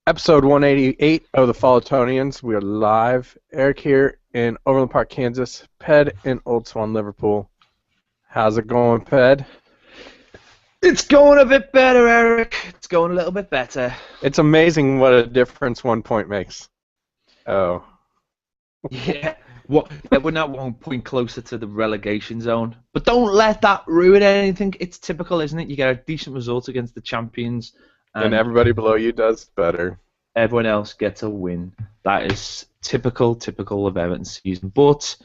Episode 188 of the Follow-Tonians. We are live. Eric here in Overland Park, Kansas. Ped in Old Swan, Liverpool. How's it going, Ped? It's going a bit better, Eric. It's going a little bit better. It's amazing what a difference 1 point makes. Oh. Yeah. What? Yeah, we're now 1 point closer to the relegation zone. But don't let that ruin anything. It's typical, isn't it? You get a decent result against the champions, And and everybody below you does better. everyone else gets a win. That is typical of Everton's season. But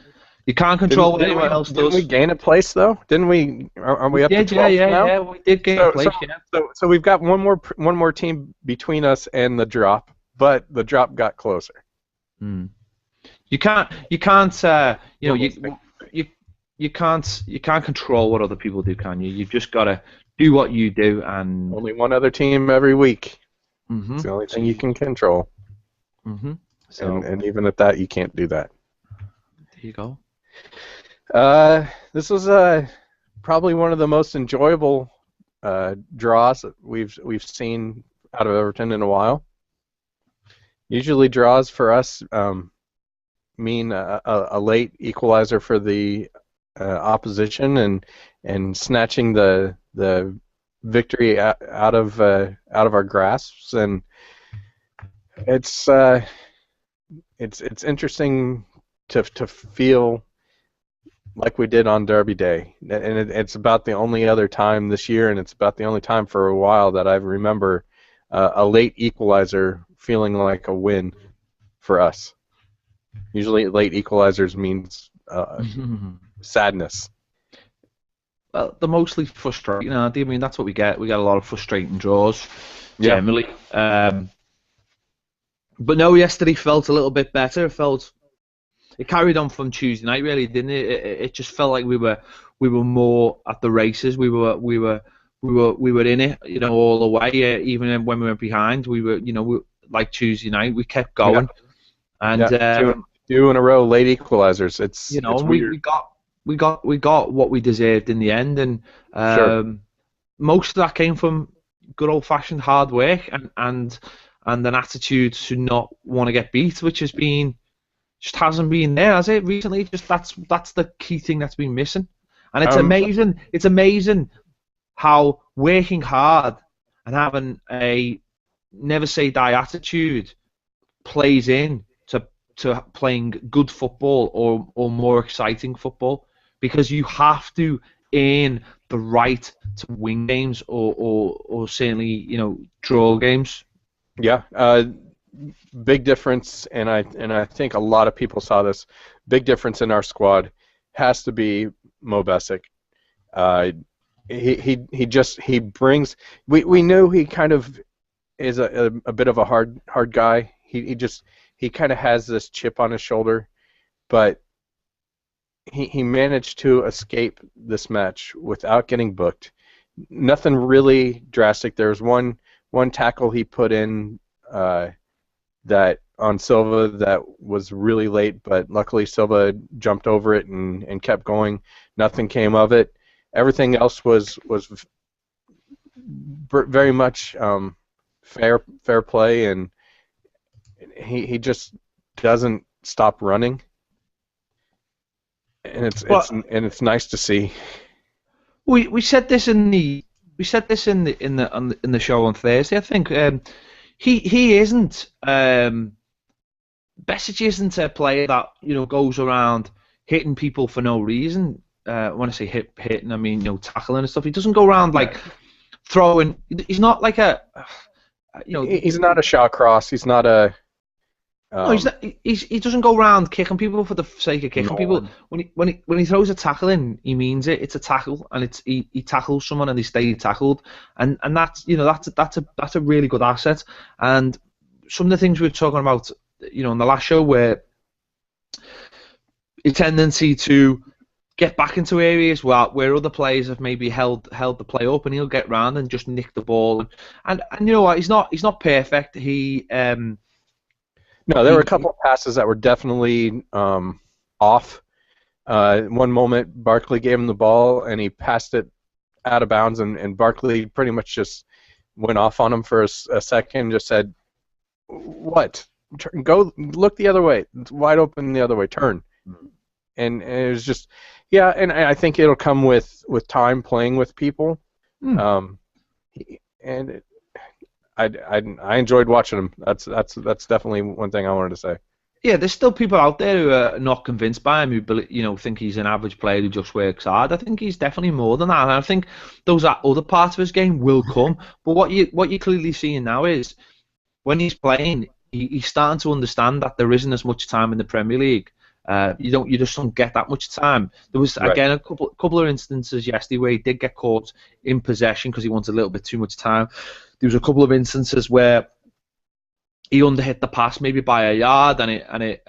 you can't control what anyone else Didn't we does. gain a place, though? Didn't we? Are we We up to did, 12th now? yeah. We did gain a place, yeah. So we've got one more team between us and the drop, but the drop got closer. Hmm. You can't. You can't control what other people do, can you? You've just got to do what you do, and Only one other team every week. mm-hmm. It's the only thing you can control. Mm-hmm. So And even at that, you can't do that. there you go. This was probably one of the most enjoyable draws that we've seen out of Everton in a while. Usually, draws for us mean a late equalizer for the opposition and snatching the victory out of our grasps, and it's interesting to feel like we did on Derby Day, and it's about the only other time this year, and it's about the only time for a while that I remember a late equalizer feeling like a win for us. Usually, late equalizers means sadness. Well, they're mostly frustrating, aren't they? I mean, that's what we get. We get a lot of frustrating draws, Yeah. generally. But no, yesterday felt a little bit better. It carried on from Tuesday night, really, didn't it? It just felt like we were more at the races. We were in it, all the way. Even when we were behind, like Tuesday night, we kept going, and Yeah. Two in a row late equalizers. It's we weird. got what we deserved in the end, and Sure. most of that came from good old fashioned hard work and an attitude to not want to get beat, which just hasn't been there, has it, recently? Just that's the key thing that's been missing. And it's Um, amazing. It's amazing how working hard and having a never say die attitude plays in to playing good football or more exciting football, because you have to earn the right to win games or certainly draw games. yeah. Big difference, and I think a lot of people saw this. Big difference in our squad has to be Mo Besic. Uh, he brings. We knew he kind of is a bit of a hard guy. He kind of has this chip on his shoulder, but he managed to escape this match without getting booked. Nothing really drastic. There was one tackle he put in that on Silva that was really late, but luckily Silva jumped over it and kept going. Nothing came of it. Everything else was very much fair play, and he just doesn't stop running, and it's nice to see. We said this in the show on Thursday. I think he isn't Besic isn't a player that goes around hitting people for no reason. When I say hitting, I mean tackling and stuff. He doesn't go around like throwing. He's not like a He's not a Shawcross. He's not a. No, he doesn't go around kicking people for the sake of kicking No. people. When he throws a tackle in, he means it. It's a tackle, and he tackles someone and they stay tackled, and that's that's a really good asset. And some of the things we were talking about, in the last show, where a tendency to get back into areas where other players have maybe held the play up, and he'll get round and just nick the ball. And you know what? He's not perfect. No, there were a couple of passes that were definitely off. One moment, Barkley gave him the ball, and he passed it out of bounds, and Barkley pretty much just went off on him for a second, just said, what? Go look the other way. It's wide open the other way. Turn. And it was just, yeah. And I think it'll come with time playing with people. Hmm. And I enjoyed watching him. That's definitely one thing I wanted to say. Yeah, there's still people out there who are not convinced by him, who think he's an average player who just works hard. I think he's definitely more than that, and I think those other parts of his game will come. But what you're clearly seeing now is when he's playing, he's starting to understand that there isn't as much time in the Premier League. You just don't get that much time. There was Right. again a couple of instances yesterday where he did get caught in possession because he wanted a little bit too much time. There was a couple of instances where he underhit the pass maybe by a yard, and it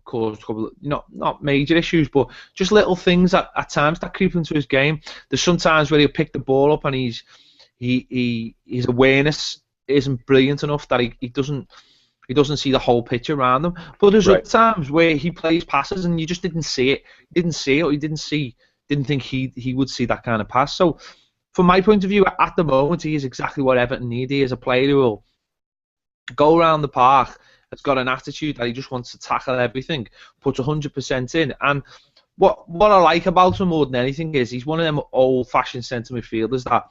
caused a couple of, not major issues, but just little things at times that creep into his game. There's sometimes where he'll pick the ball up and his awareness isn't brilliant enough that he doesn't see the whole picture around him. But there's Right. other times where he plays passes and you just didn't see it. You didn't see it, or you didn't think he would see that kind of pass. So from my point of view, at the moment, he is exactly what Everton need. He is a player who will go around the park, has got an attitude that he just wants to tackle everything, puts 100% in. And what I like about him more than anything is he's one of them old-fashioned centre midfielders that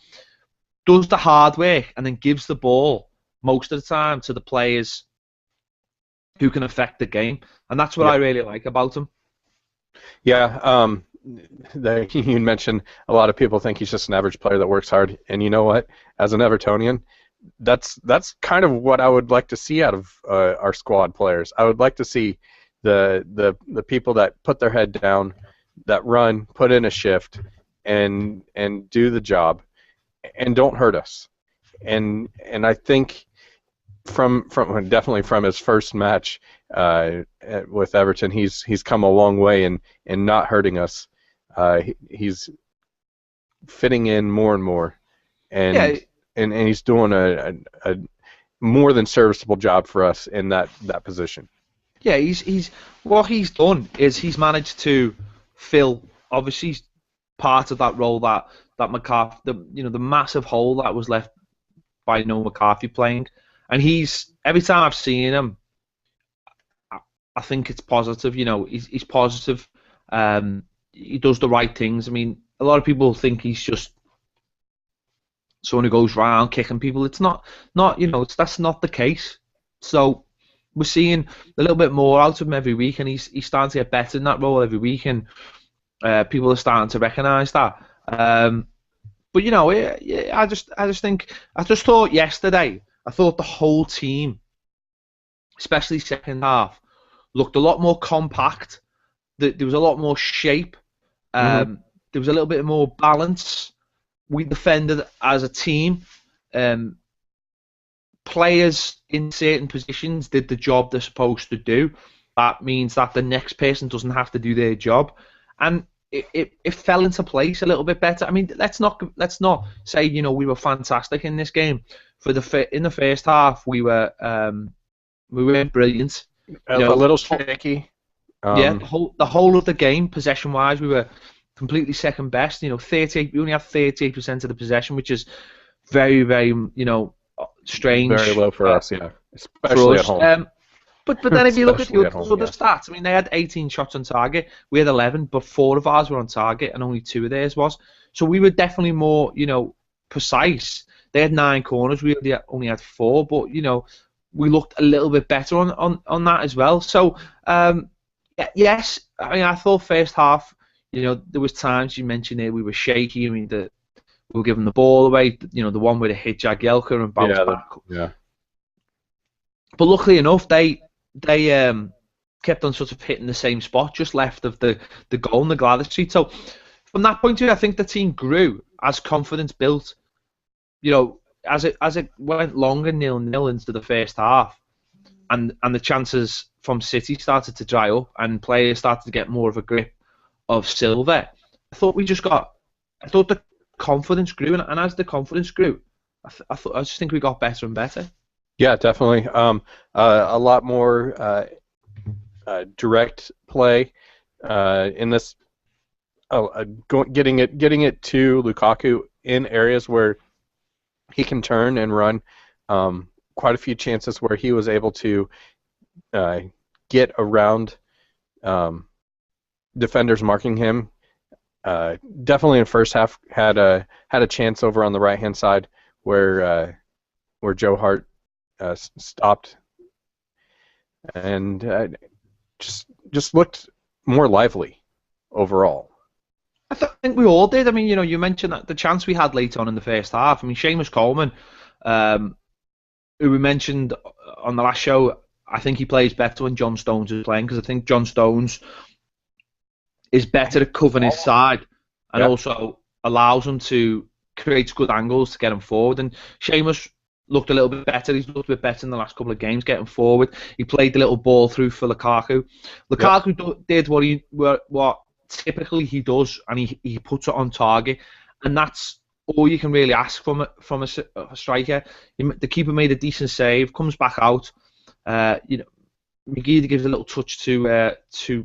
does the hard work and then gives the ball most of the time to the players who can affect the game. And that's what I Yep. really like about him. Yeah. You mentioned a lot of people think he's just an average player that works hard, and you know what? As an Evertonian, that's kind of what I would like to see out of our squad players. I would like to see the people that put their head down, that run, put in a shift, and do the job, and don't hurt us. And I think from definitely from his first match with Everton, he's come a long way in not hurting us. He's fitting in more and more, Yeah, and he's doing a more than serviceable job for us in that position. yeah. He's what he's done is he's managed to fill obviously part of that role that McCarthy, the massive hole that was left by no McCarthy playing. And every time I've seen him, I think it's positive. He's positive. He does the right things. I mean, a lot of people think he's just someone who goes around kicking people. It's not. That's not the case. So we're seeing a little bit more out of him every week, and he's starting to get better in that role every week, and people are starting to recognise that. But I just thought yesterday. I thought the whole team, especially second half, looked a lot more compact. There was a lot more shape. Mm-hmm. There was a little bit more balance. We defended as a team. Players in certain positions did the job they're supposed to do. That means that the next person doesn't have to do their job, and it fell into place a little bit better. I mean, let's not say we were fantastic in this game. In the first half, we weren't brilliant. A little shaky. Yeah, the whole of the game, possession wise, we were completely second best. 38. We only had 38% of the possession, which is very, very strange. Very low for us, yeah, For especially us. at home. But then if you look at the Especially at other home, yeah. stats, I mean, they had 18 shots on target. We had 11, but 4 of ours were on target, and only 2 of theirs was. So we were definitely more, precise. They had 9 corners. We only had 4, but we looked a little bit better on that as well. So yes, I mean, I thought first half, there was times you mentioned it, we were shaky. I mean, we were giving the ball away. The one where they hit Jagielka and bounced back. Yeah. But luckily enough, they kept on sort of hitting the same spot just left of the goal in the Gladys Street. So from that point of view, I think the team grew as confidence built. As it went longer 0-0 into the first half, and the chances from City started to dry up, and players started to get more of a grip of Silva. I thought the confidence grew, and as the confidence grew, I just think we got better and better. Yeah, definitely. A lot more direct play in this. Getting it to Lukaku in areas where he can turn and run. quite a few chances where he was able to uh, get around defenders marking him. Definitely in the first half had a chance over on the right hand side where Joe Hart stopped and just looked more lively overall. think we all did. I mean, you mentioned that the chance we had late on in the first half. I mean, Seamus Coleman, um, who we mentioned on the last show, I think he plays better when John Stones is playing because I think John Stones is better at covering his side and Yeah. also allows him to create good angles to get him forward. And Seamus looked a little bit better. He's looked a bit better in the last couple of games getting forward. He played the little ball through for Lukaku. Lukaku did what typically he does, and he puts it on target, and that's all you can really ask from a striker. The keeper made a decent save, comes back out. McGeady gives a little touch to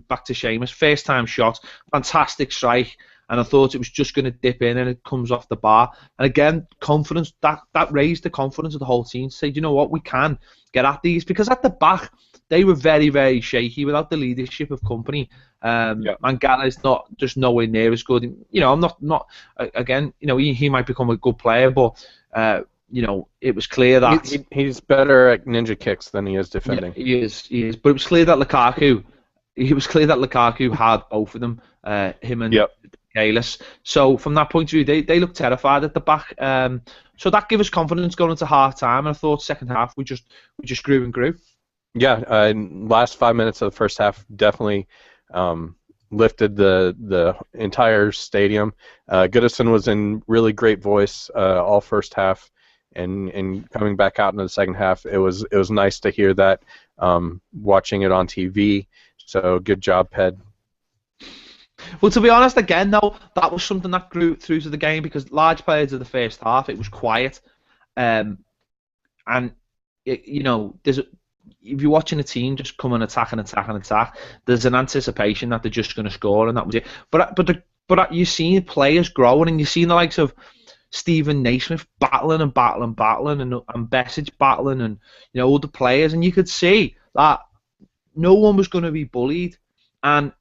back to Seamus. First time shot, fantastic strike, and I thought it was just going to dip in, and it comes off the bar. And again, confidence that raised the confidence of the whole team to say, you know what, we can get at these, because at the back they were very, very shaky without the leadership of Company. Mangala is not just nowhere near as good. I'm not again. He might become a good player, but it was clear that he's better at ninja kicks than he is defending. Yeah, he is. But it was clear that Lukaku had both of them, him and Kalis. So from that point of view, they looked terrified at the back. So that gave us confidence going into half time. And I thought second half we just grew and grew. Yeah, last 5 minutes of the first half definitely lifted the entire stadium. Goodison was in really great voice all first half, and coming back out into the second half, it was nice to hear that watching it on TV. So good job, Ped. Well, to be honest, again though, that was something that grew through to the game, because large periods of the first half it was quiet, and there's if you're watching a team just come and attack, there's an anticipation that they're just going to score, and that was it. But you've seen players growing, and you've seen the likes of Stephen Naismith battling, and Besic battling, and all the players, and you could see that no one was going to be bullied, and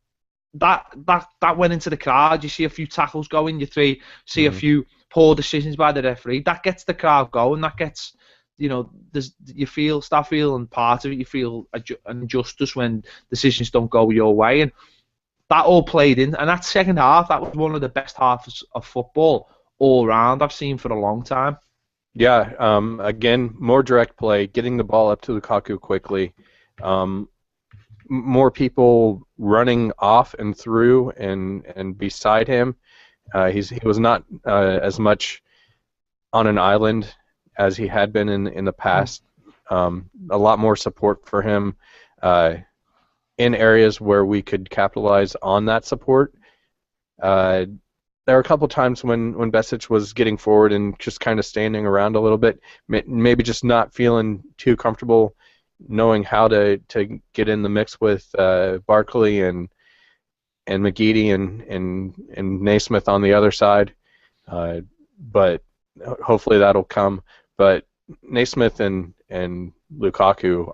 that went into the crowd. You see a few tackles going, see a few poor decisions by the referee. That gets the crowd going. That gets start feeling part of it. You feel an injustice when decisions don't go your way, and that all played in. And that second half, that was one of the best halves of football all round I've seen for a long time. Yeah, again, more direct play, getting the ball up to Lukaku quickly, more people running off and through and beside him. He was not as much on an island as he had been in the past. A lot more support for him in areas where we could capitalize on that support. There were a couple times when Besic was getting forward and just kind of standing around a little bit, maybe just not feeling too comfortable knowing how to get in the mix with Barkley and McGeady and Naismith on the other side. But hopefully that'll come. But Naismith and Lukaku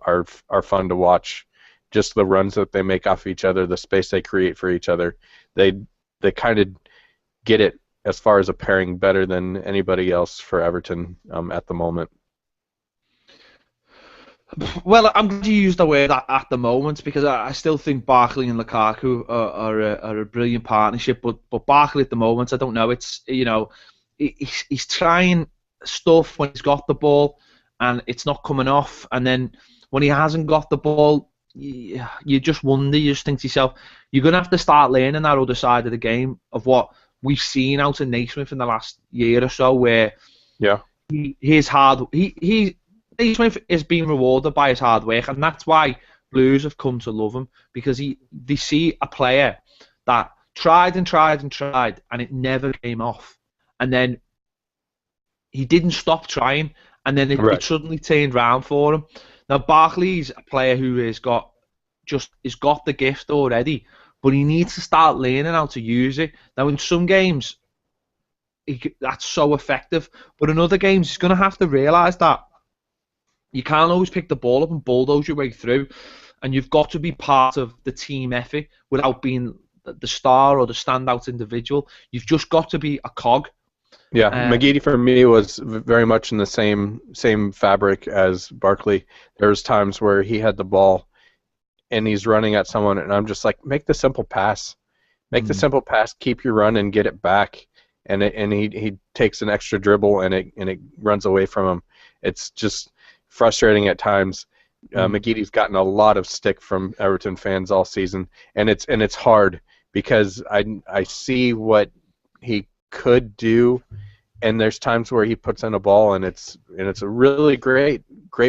are fun to watch. Just the runs that they make off each other, the space they create for each other. They kind of get it as far as a pairing better than anybody else for Everton at the moment. Well, I'm glad you used the word at the moment, because I still think Barkley and Lukaku are a brilliant partnership. But Barkley at the moment, I don't know. It's he's trying stuff when he's got the ball and it's not coming off, and then when he hasn't got the ball, you just wonder. You just think to yourself, you're gonna have to start learning that other side of the game of what we've seen out of Naismith in the last year or so, where Naismith is being rewarded by his hard work, and that's why Blues have come to love him, because they see a player that tried and tried and tried, and it never came off, and then he didn't stop trying, and then it suddenly turned round for him. Now Barkley's a player who has got the gift already, but he needs to start learning how to use it. Now in some games, that's so effective, but in other games he's going to have to realise that You can't always pick the ball up and bulldoze your way through, and you've got to be part of the team effort without being the star or the standout individual. You've just got to be a cog. Yeah, McGeady for me was very much in the same fabric as Barkley. There was times where he had the ball and he's running at someone, and I'm just like, make the simple pass. Make the simple pass, keep your run, and get it back. And he takes an extra dribble, and it runs away from him. It's just frustrating at times. McGeady's gotten a lot of stick from Everton fans all season, and it's hard because I see what he could do, and there's times where he puts in a ball, and it's a really great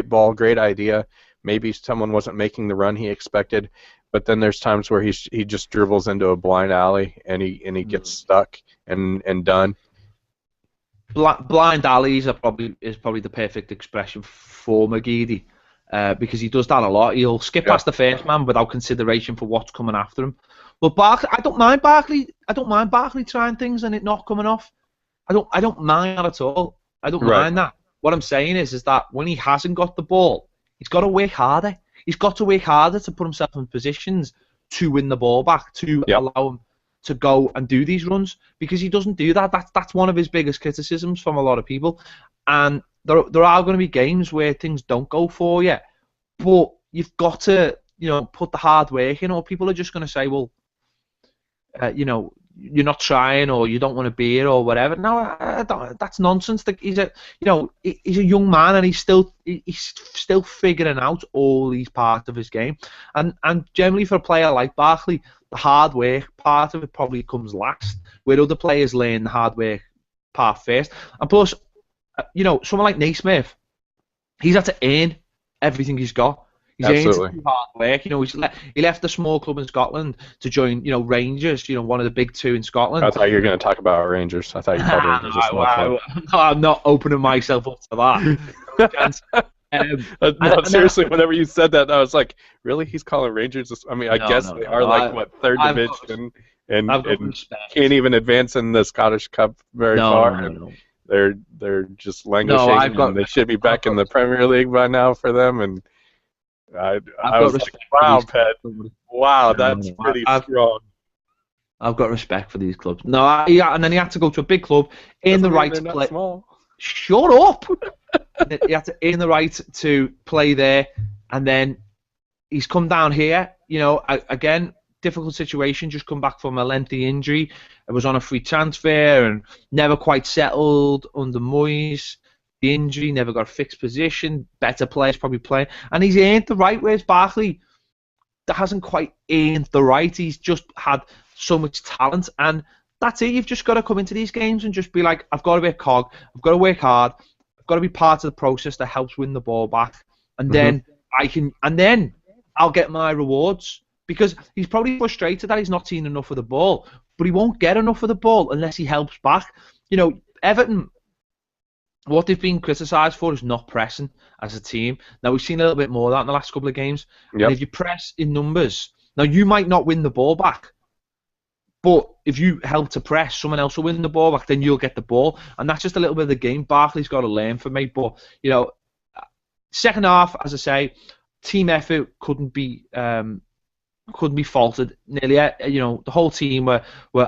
ball, great idea. Maybe someone wasn't making the run he expected, but then there's times where he just dribbles into a blind alley and he gets stuck and done. Blind alleys is probably the perfect expression for McGeady, because he does that a lot. He'll skip past the first man without consideration for what's coming after him. But Barkley, I don't mind Barkley trying things and it not coming off. I don't mind that at all. I don't mind that. What I'm saying is that when he hasn't got the ball, he's got to work harder. He's got to work harder to put himself in positions to win the ball back, to allow him to go and do these runs, because he doesn't do that. That's one of his biggest criticisms from a lot of people. And there are going to be games where things don't go for you, but you've got to, put the hard work in, or people are just going to say, well, you're not trying, or you don't want to be here, or whatever. No, that's nonsense. He's a young man, and he's still figuring out all these parts of his game. And generally for a player like Barkley, the hard work part of it probably comes last, where other players learn the hard work part first. And plus, someone like Naismith, he's had to earn everything he's got. He's Absolutely. hard work. He left a small club in Scotland to join, Rangers, one of the big two in Scotland. I thought you were going to talk about Rangers. I thought you called Rangers a small club. I'm not opening myself up to that. No, seriously, whenever you said that, I was like, really? He's calling Rangers? I guess they are third division and can't even advance in the Scottish Cup very far. They're just languishing. And they should be back in the Premier League by now for them. And I was like, wow, Ped. Wow, that's pretty strong. I've got respect for these clubs. No, and then he had to go to a big club in the right to play. Small. Shut up! He had to earn the right to play there, and then he's come down here. Again, difficult situation. Just come back from a lengthy injury. It was on a free transfer and never quite settled under Moyes. The injury, never got a fixed position. Better players probably playing, and he's earned the right. Whereas Barkley that hasn't quite earned the right. He's just had so much talent, and that's it. You've just got to come into these games and just be like, I've got to be a cog. I've got to work hard. I've got to be part of the process that helps win the ball back, and then I'll get my rewards. Because he's probably frustrated that he's not seen enough of the ball, but he won't get enough of the ball unless he helps back. Everton, what they've been criticised for is not pressing as a team. Now, we've seen a little bit more of that in the last couple of games. Yep. And if you press in numbers, now you might not win the ball back, but if you help to press, someone else will win the ball back, then you'll get the ball. And that's just a little bit of the game Barkley's got to learn for me. But, second half, as I say, team effort couldn't be faulted. Nearly, the whole team were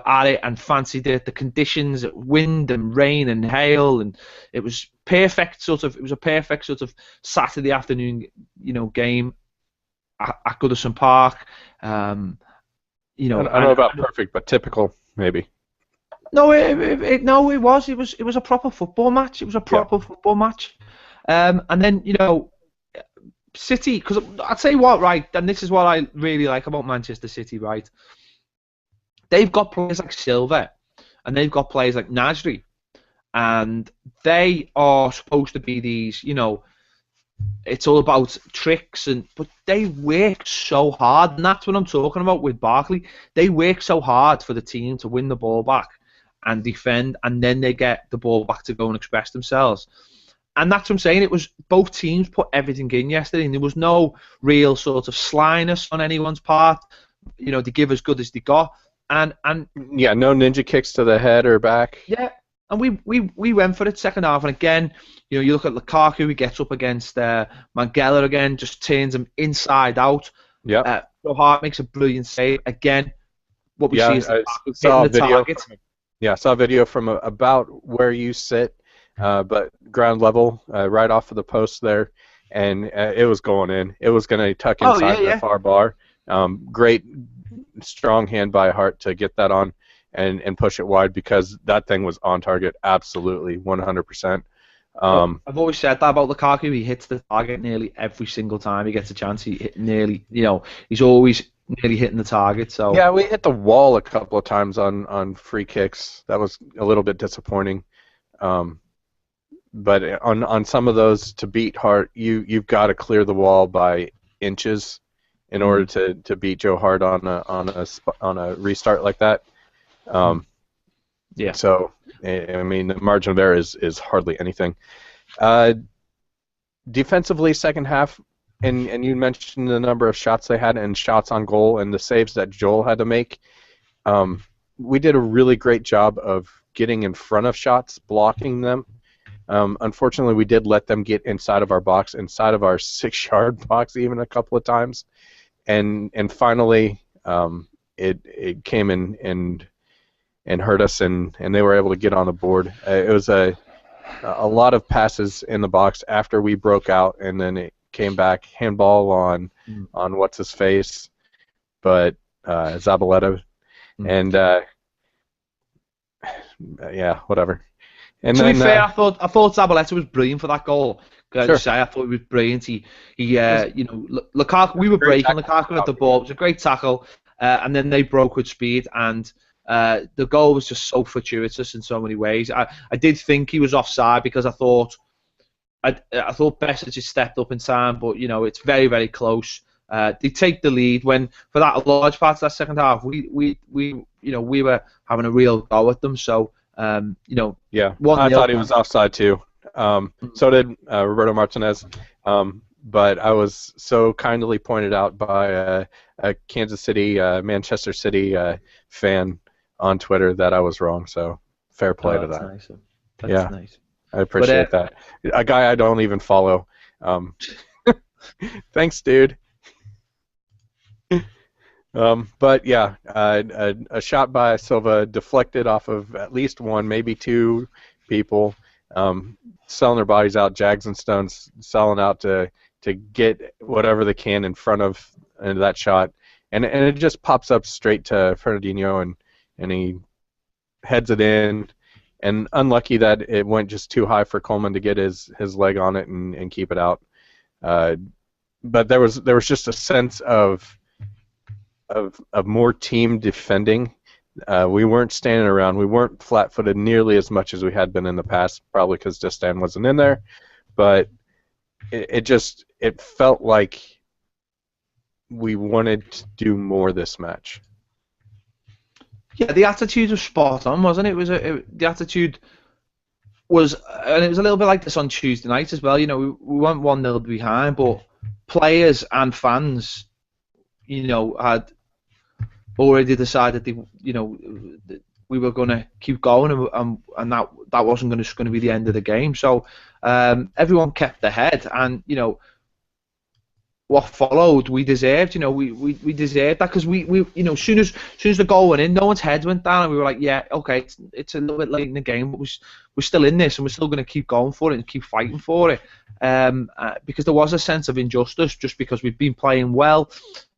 at it and fancied it. The conditions, wind and rain and hail, and it was perfect. It was a perfect sort of Saturday afternoon, game at Goodison Park. I don't know about perfect, but typical maybe. No, it was. It was a proper football match. It was a proper football match. And then City, because I'd say what, right, and this is what I really like about Manchester City, right? They've got players like Silva, and they've got players like Nasri, and they are supposed to be these, it's all about tricks, but they work so hard, and that's what I'm talking about with Barkley. They work so hard for the team to win the ball back and defend, and then they get the ball back to go and express themselves. And that's what I'm saying. It was both teams put everything in yesterday, and there was no real sort of slyness on anyone's part. They give as good as they got, and yeah, no ninja kicks to the head or back. Yeah, And we went for it second half, and again, you look at Lukaku, he gets up against Mangala again, just turns him inside out. Yep. Joe Hart makes a brilliant save. Again, what we see is I Lukaku saw hitting a the video. target. I saw a video from about where you sit, but ground level, right off of the post there, and it was going in. It was going to tuck Oh inside yeah, the yeah. far bar. Great, strong hand by Hart to get that on and push it wide because that thing was on target, absolutely, 100%. I've always said that about Lukaku. He hits the target nearly every single time he gets a chance. He hit nearly, he's always nearly hitting the target. So Yeah, we hit the wall a couple of times on free kicks. That was a little bit disappointing. But on some of those to beat Hart, you've got to clear the wall by inches in order to beat Joe Hart on a restart like that. yeah. So I mean, the margin of error is hardly anything. Defensively, second half, and you mentioned the number of shots they had and shots on goal and the saves that Joel had to make. We did a really great job of getting in front of shots, blocking them. Unfortunately, we did let them get inside of our box, inside of our 6-yard box, even a couple of times, and finally it came in and hurt us, and they were able to get on the board. It was a lot of passes in the box after we broke out, and then it came back handball on what's his face, but Zabaleta, and yeah, whatever. And to then, be fair, I thought Zabaleta was brilliant for that goal. Sure. I thought he was brilliant. Lukaku, we were breaking Lukaku at the ball. It was a great tackle, and then they broke with speed, and the goal was just so fortuitous in so many ways. I did think he was offside because I thought Besic just stepped up in time, but it's very, very close. They take the lead when for that large part of that second half we were having a real go at them. So yeah, I thought he was offside too. So did Roberto Martinez. But I was so kindly pointed out by a Kansas City, Manchester City fan on Twitter that I was wrong. So fair play to that. Nice. That's nice. I appreciate that. A guy I don't even follow. Thanks, dude. But yeah, a shot by Silva deflected off of at least one, maybe two people, selling their bodies out. Jags and Stones selling out to get whatever they can in front of that shot, and it just pops up straight to Fernandinho, and he heads it in. And unlucky that it went just too high for Coleman to get his leg on it and keep it out. But there was just a sense of more team defending. We weren't standing around. We weren't flat-footed nearly as much as we had been in the past, probably because Destan wasn't in there. But it felt like we wanted to do more this match. Yeah, the attitude was spot on, wasn't it? The attitude was, and it was a little bit like this on Tuesday night as well. We went 1-0 behind, but players and fans, had already decided we were going to keep going, and that wasn't going to be the end of the game. So everyone kept their head, and what followed, we deserved. We deserved that because we as soon as the goal went in, no one's heads went down, and we were like, yeah, okay, it's a little bit late in the game, but we're still in this, and we're still going to keep going for it and keep fighting for it. Because there was a sense of injustice just because we've been playing well,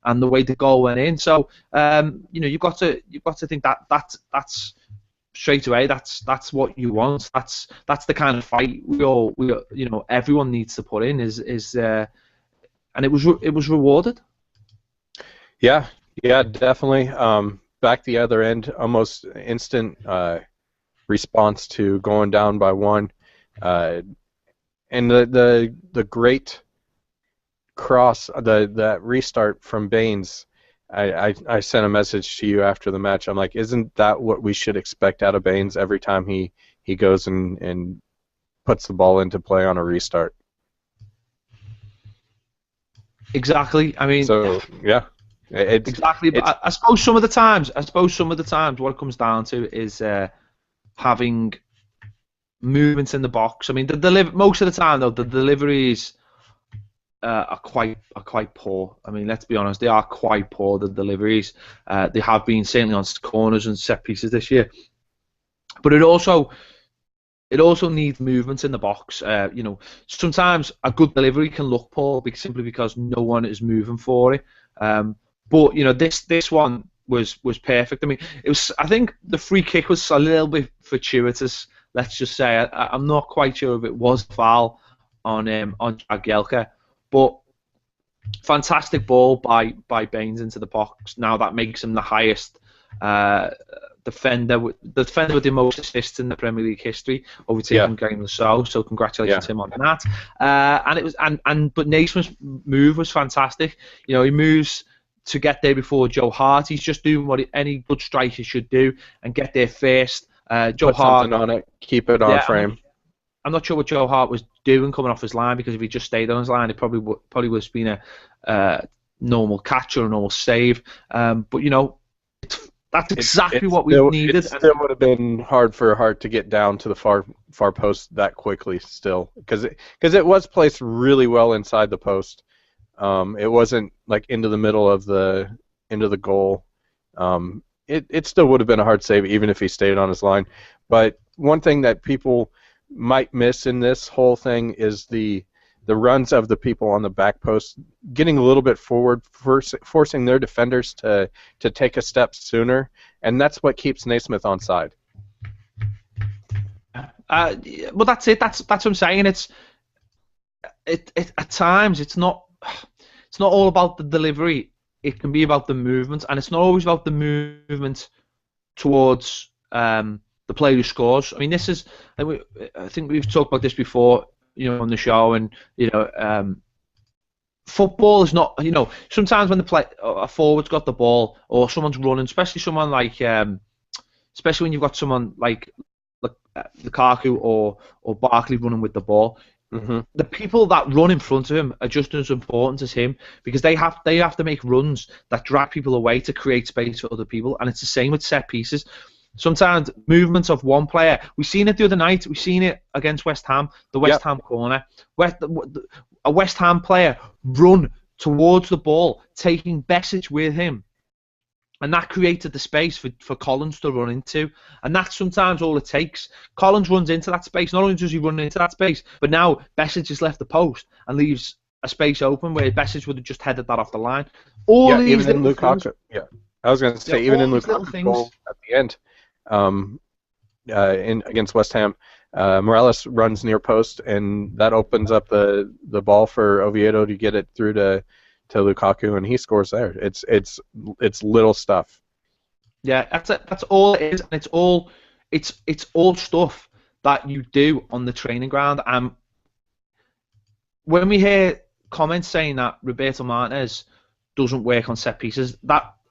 and the way the goal went in. So you've got to think that's straight away. That's what you want. That's the kind of fight everyone needs to put in. And it was rewarded. Yeah, definitely. Back the other end, almost instant response to going down by one, and the great cross, that restart from Baines. I sent a message to you after the match. I'm like, isn't that what we should expect out of Baines every time he goes and puts the ball into play on a restart? Exactly. I mean, so yeah, exactly. But I suppose some of the times, what it comes down to is having movements in the box. I mean, most of the time though, the deliveries are quite poor. I mean, let's be honest, they are quite poor. The deliveries they have been certainly on corners and set pieces this year, but it also needs movements in the box. Sometimes a good delivery can look poor simply because no one is moving for it. But this one was perfect. I mean, I think the free kick was a little bit fortuitous. Let's just say I'm not quite sure if it was foul on Jagielka, but fantastic ball by Baines into the box. Now that makes him the highest defender with the most assists in the Premier League history, overtaking Gary Lasso. So congratulations to him on that. But Naismith's move was fantastic. He moves to get there before Joe Hart. He's just doing what any good striker should do and get there first. Joe Put Hart something on it, keep it on frame. I'm not sure what Joe Hart was doing coming off his line, because if he just stayed on his line, it probably would have been a normal catch or a normal save. But that's exactly what we needed. It still would have been hard for Hart to get down to the far post that quickly still, because it was placed really well inside the post. It wasn't like into the middle of the goal. It still would have been a hard save even if he stayed on his line. But one thing that people might miss in this whole thing is the runs of the people on the back post getting a little bit forward, forcing their defenders to take a step sooner, and that's what keeps Naismith onside. Well, that's it. That's what I'm saying. It at times it's not all about the delivery. It can be about the movement, and it's not always about the movement towards the player who scores. I mean, I think we've talked about this before, on the show, and football is not, sometimes when a forward's got the ball or someone's running, especially someone like, especially when you've got someone like Lukaku or Barkley running with the ball. Mm-hmm. The people that run in front of him are just as important as him, because they have to make runs that drag people away to create space for other people, and it's the same with set pieces. Sometimes movements of one player, we've seen it the other night, we've seen it against West Ham, the West Ham corner, where a West Ham player run towards the ball, taking Besic with him, and that created the space for Collins to run into, and that's sometimes all it takes. Collins runs into that space, not only does he run into that space, but now Besic has left the post and leaves a space open where Besic would have just headed that off the line. Even in Lukaku, I was going to say, even in Lukaku's goal at the end, against West Ham, Morales runs near post, and that opens up the ball for Oviedo to get it through to Lukaku, and he scores there. It's little stuff. Yeah, that's all it is, and it's all stuff that you do on the training ground. And when we hear comments saying that Roberto Martinez doesn't work on set pieces,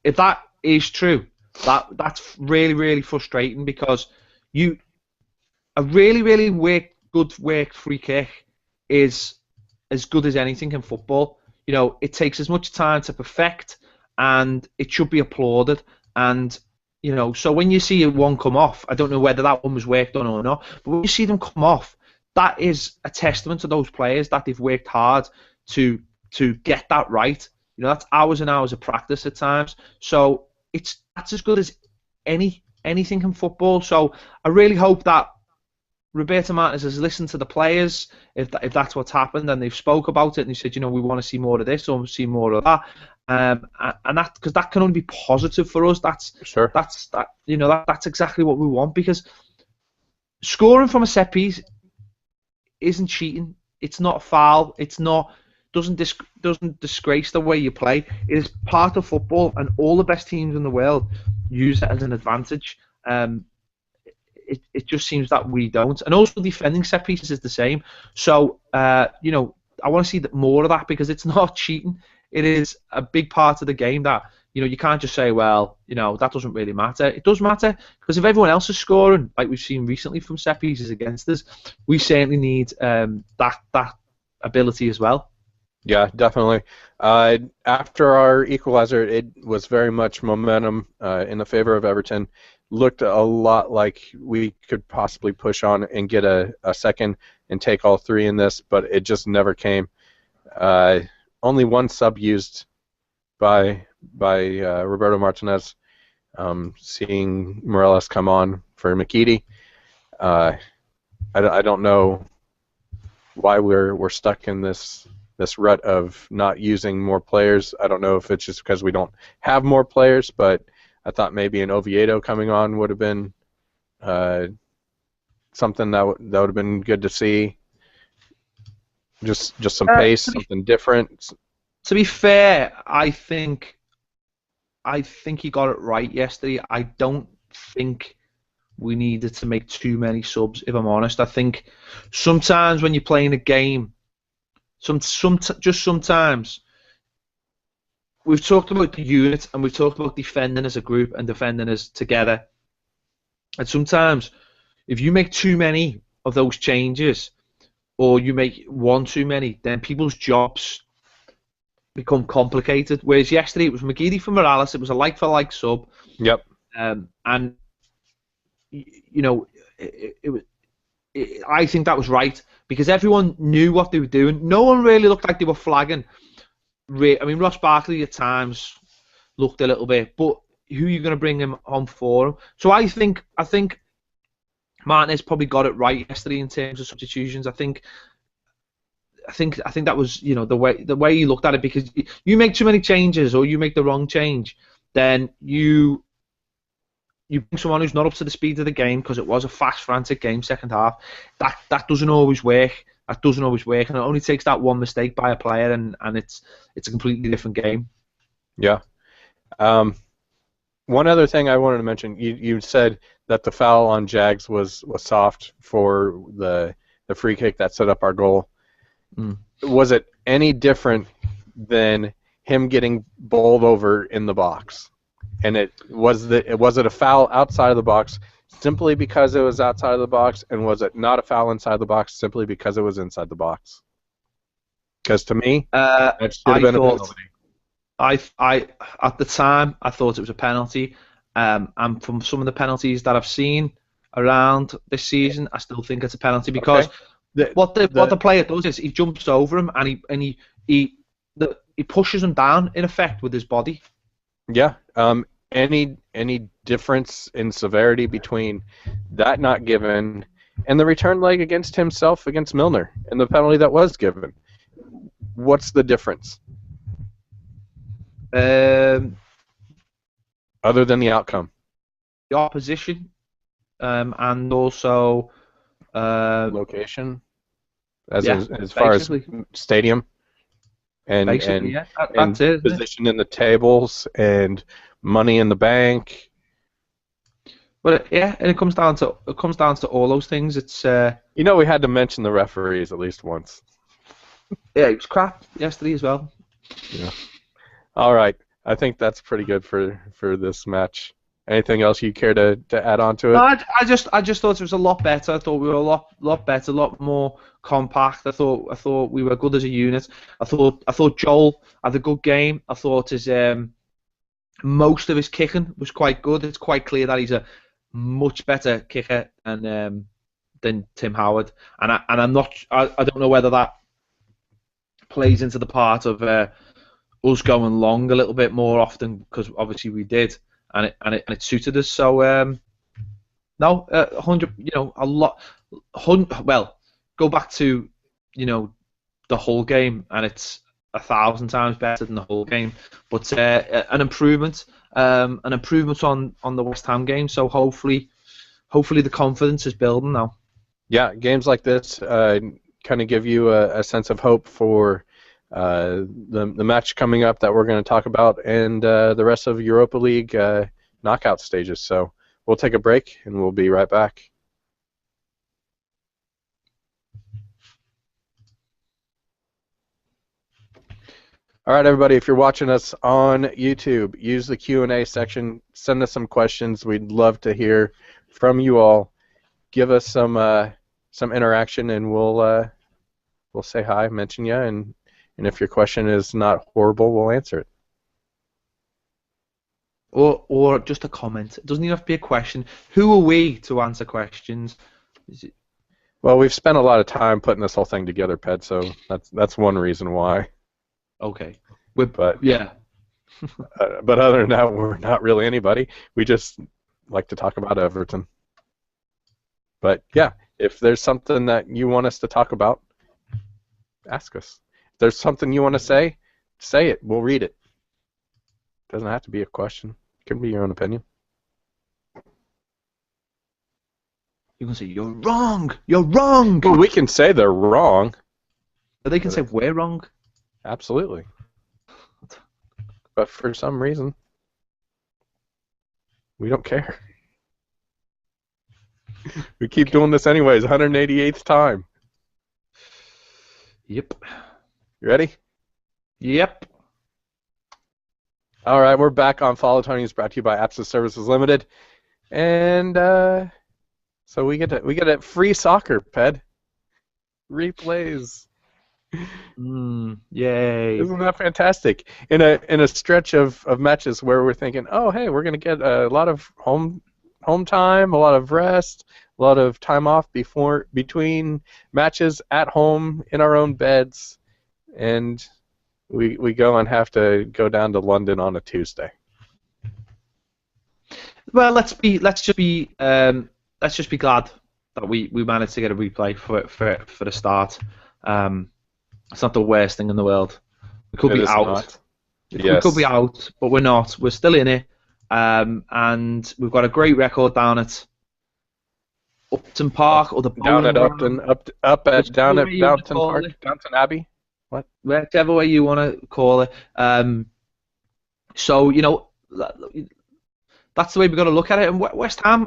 if that is true, that's really, really frustrating, because a really, really good worked free kick is as good as anything in football. It takes as much time to perfect, and it should be applauded. And so when you see one come off, I don't know whether that one was worked on or not, but when you see them come off, that is a testament to those players that they've worked hard to get that right. That's hours and hours of practice at times. So that's as good as anything in football. So I really hope that Roberto Martinez has listened to the players, if that's what's happened, and they've spoke about it, and they said, we want to see more of this or see more of that, and that, because that can only be positive for us. That's exactly what we want, because scoring from a set piece isn't cheating. It's not a foul. Doesn't disgrace the way you play. It is part of football, and all the best teams in the world use it as an advantage. It just seems that we don't. And also defending set pieces is the same. So, I want to see more of that, because it's not cheating. It is a big part of the game that, you can't just say, well, that doesn't really matter. It does matter, because if everyone else is scoring, like we've seen recently from set pieces against us, we certainly need that ability as well. Yeah, definitely. After our equalizer, it was very much momentum in the favor of Everton. looked a lot like we could possibly push on and get a second and take all three in this, but it just never came. Uh, Only one sub used by Roberto Martinez. Seeing Morales come on for McKeedy. I don't know why we're stuck in this rut of not using more players. I don't know if it's just because we don't have more players, but I thought maybe an Oviedo coming on would have been something that would have been good to see. Just some pace, something different. To be fair, I think he got it right yesterday. I don't think we needed to make too many subs, if I'm honest. I think sometimes when you're playing a game, just sometimes, we've talked about the unit and we've talked about defending as a group and defending as together. And sometimes, if you make too many of those changes, or you make one too many, then people's jobs become complicated. Whereas yesterday it was McGeady for Morales, it was a like-for-like sub. Yep. And you know, I think that was right because everyone knew what they were doing. No one really looked like they were flagging. I mean, Ross Barkley at times looked a little bit, but who are you going to bring him on for him? So I think Martinez probably got it right yesterday in terms of substitutions. I think that was, you know, the way you looked at it, because you make too many changes or you make the wrong change, then you bring someone who's not up to the speed of the game, because it was a fast, frantic game second half. That doesn't always work. That doesn't always work, and it only takes that one mistake by a player, and it's a completely different game. Yeah. One other thing I wanted to mention, you said that the foul on Jags was soft for the free kick that set up our goal. Was it any different than him getting bowled over in the box? And was it a foul outside of the box simply because it was outside of the box, and was it not a foul inside the box simply because it was inside the box? Because to me, that should have been a penalty. I at the time I thought it was a penalty, and from some of the penalties that I've seen around this season, I still think it's a penalty because what the player does is he jumps over him and he pushes him down in effect with his body. Yeah. Any difference in severity between that not given and the return leg against himself against Milner and the penalty that was given? What's the difference? Other than the outcome, the opposition, and also location, as far as stadium, and that's it, position in the tables and money in the bank. But and it comes down to all those things. It's we had to mention the referees at least once. Yeah, it was crap yesterday as well. Yeah. All right, I think that's pretty good for this match. Anything else you care to add on to it? No, I just thought it was a lot better. I thought we were a lot better, a lot more compact. I thought we were good as a unit. I thought Joel had a good game. I thought most of his kicking was quite good. It's quite clear that he's a much better kicker than Tim Howard, and I don't know whether that plays into the part of us going long a little bit more often, because obviously we did, and it suited us. So 100, a lot. Well, go back to the whole game, and it's 1,000 times better than the whole game. But an improvement on the West Ham game. So hopefully the confidence is building now. Yeah, games like this kind of give you a sense of hope for the match coming up that we're going to talk about, and the rest of Europa League knockout stages. So we'll take a break, and we'll be right back. All right, everybody, if you're watching us on YouTube, use the Q&A section. Send us some questions. We'd love to hear from you all. Give us some interaction, and we'll say hi, mention you, and if your question is not horrible, we'll answer it. or just a comment. It doesn't even have to be a question. Who are we to answer questions? Is it, Well, we've spent a lot of time putting this whole thing together, Ped. So that's one reason why. okay. But Yeah. but other than that, we're not really anybody. We just like to talk about Everton. But yeah, if there's something that you want us to talk about, ask us. If there's something you want to say it. We'll read it. Doesn't have to be a question. It can be your own opinion. You're gonna say you're wrong. You're wrong. Well, we can say they're wrong. But they can say we're wrong. Absolutely. But for some reason, we don't care. We keep doing this anyways. 188th time. Yep. You ready? Yep. All right, we're back on Follow Tony. It's brought to you by Apps Services Limited, and so we get a free soccer, Ped. Replays. Yay. Isn't that fantastic? In a stretch of matches where we're thinking, oh hey, we're gonna get a lot of home time, a lot of rest, a lot of time off between matches at home in our own beds, and we go and have to go down to London on a Tuesday. Well, let's just be glad that we managed to get a replay for the start. It's not the worst thing in the world. We could be out. We could be out, but we're not. We're still in it, and we've got a great record down at Upton Park or the down at Upton, down at Downton Park, Downton Abbey. What? Whichever way you want to call it. So that's the way we've got to look at it. And West Ham,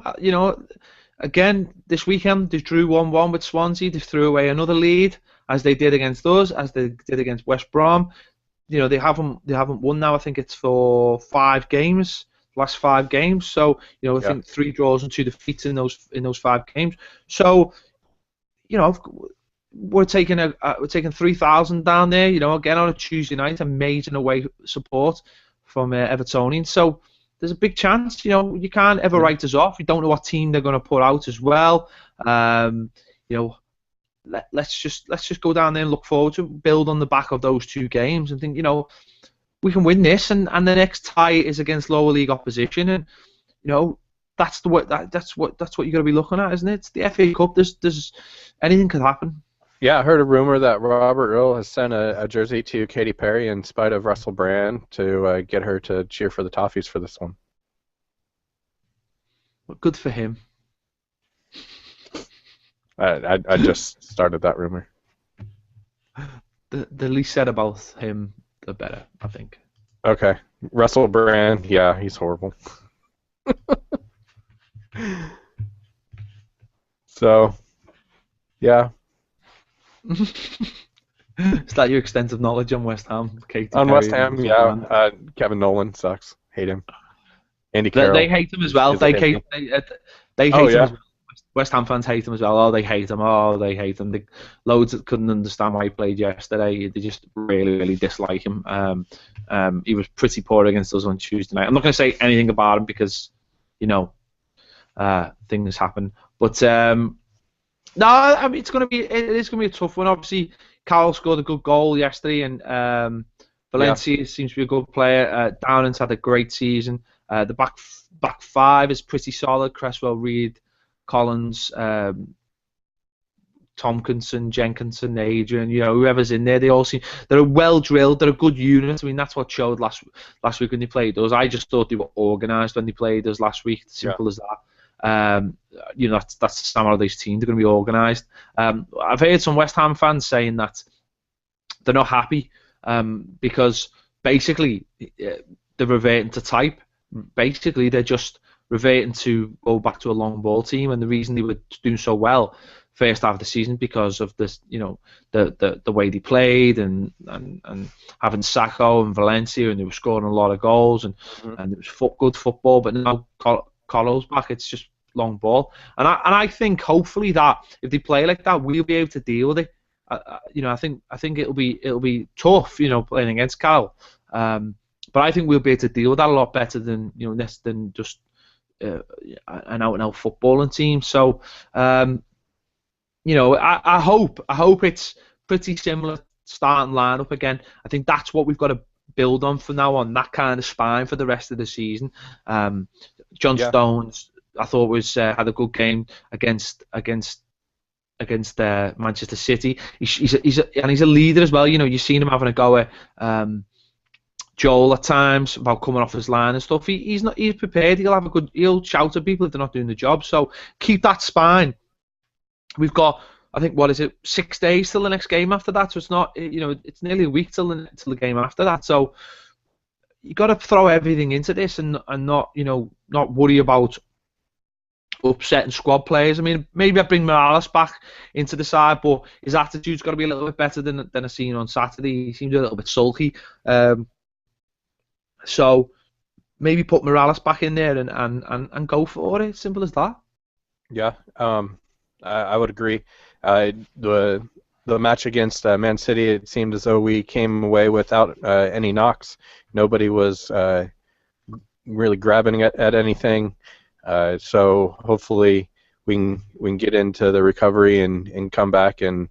again this weekend they drew 1-1 with Swansea. They threw away another lead, as they did against us, as they did against West Brom. They haven't won now. I think it's for 5 games, last 5 games. So I think 3 draws and 2 defeats in those 5 games. So we're taking 3,000 down there. Again on a Tuesday night, amazing away support from Evertonians. So there's a big chance. You can't ever write us off. You don't know what team they're going to put out as well. Let's just go down there and look forward to build on the back of those 2 games and think we can win this, and the next tie is against lower league opposition, and that's what you got to be looking at, isn't it? It's the FA Cup. There's anything could happen. Yeah, I heard a rumor that Robert Earl has sent a jersey to Katy Perry in spite of Russell Brand to get her to cheer for the Toffees for this one. Well, good for him. I just started that rumor. The least said about him, the better, I think. Okay. Russell Brand, yeah, he's horrible. So, yeah. Is that your extensive knowledge on West Ham? Katy on Perry West Ham, yeah. Kevin Nolan sucks. Hate him. Andy Carroll. They hate him as well. They hate him as well. West Ham fans hate him as well. Oh, they hate him. Oh, they hate him. Loads that couldn't understand why he played yesterday. They just really, really dislike him. He was pretty poor against us on Tuesday night. I'm not going to say anything about him because, things happen. But no, I mean it is going to be a tough one. Obviously, Carroll scored a good goal yesterday, and Valencia seems to be a good player. Downing's had a great season. The back 5 is pretty solid. Cresswell, Reed, Collins, Tomkinson, Jenkinson, Adrian, whoever's in there, they're well drilled. They're a good unit. I mean, that's what showed last week when they played us. I just thought they were organised when they played us last week. Simple as that. That's the stamina of these teams. They're going to be organised. I've heard some West Ham fans saying that they're not happy because basically they're reverting to type. Basically, they're just reverting to go back to a long ball team, and the reason they were doing so well first half of the season because of this, the way they played and having Sacco and Valencia, and they were scoring a lot of goals and it was good football. But now Carlo's back, it's just long ball, and I think hopefully that if they play like that, we'll be able to deal with it. I think it'll be tough, playing against Carlo. But I think we'll be able to deal with that a lot better than less than just an out and out footballing team. So I hope it's pretty similar starting lineup again. I think that's what we've got to build on from now on. That kind of spine for the rest of the season. John Yeah, Stones, I thought had a good game against Manchester City. He's a leader as well. You've seen him having a go at Joel at times about coming off his line and stuff. He's prepared. He'll shout at people if they're not doing the job. So keep that spine. We've got, I think, what is it, 6 days till the next game after that. So it's not, it's nearly a week till the game after that. So you got to throw everything into this and not worry about upsetting squad players. I mean, maybe I bring Morales back into the side, but his attitude's got to be a little bit better than I seen on Saturday. He seemed a little bit sulky. So maybe put Morales back in there and go for it. Simple as that. yeah. I would agree. The match against Man City, it seemed as though we came away without any knocks. Nobody was really grabbing at anything. So hopefully we can get into the recovery and come back and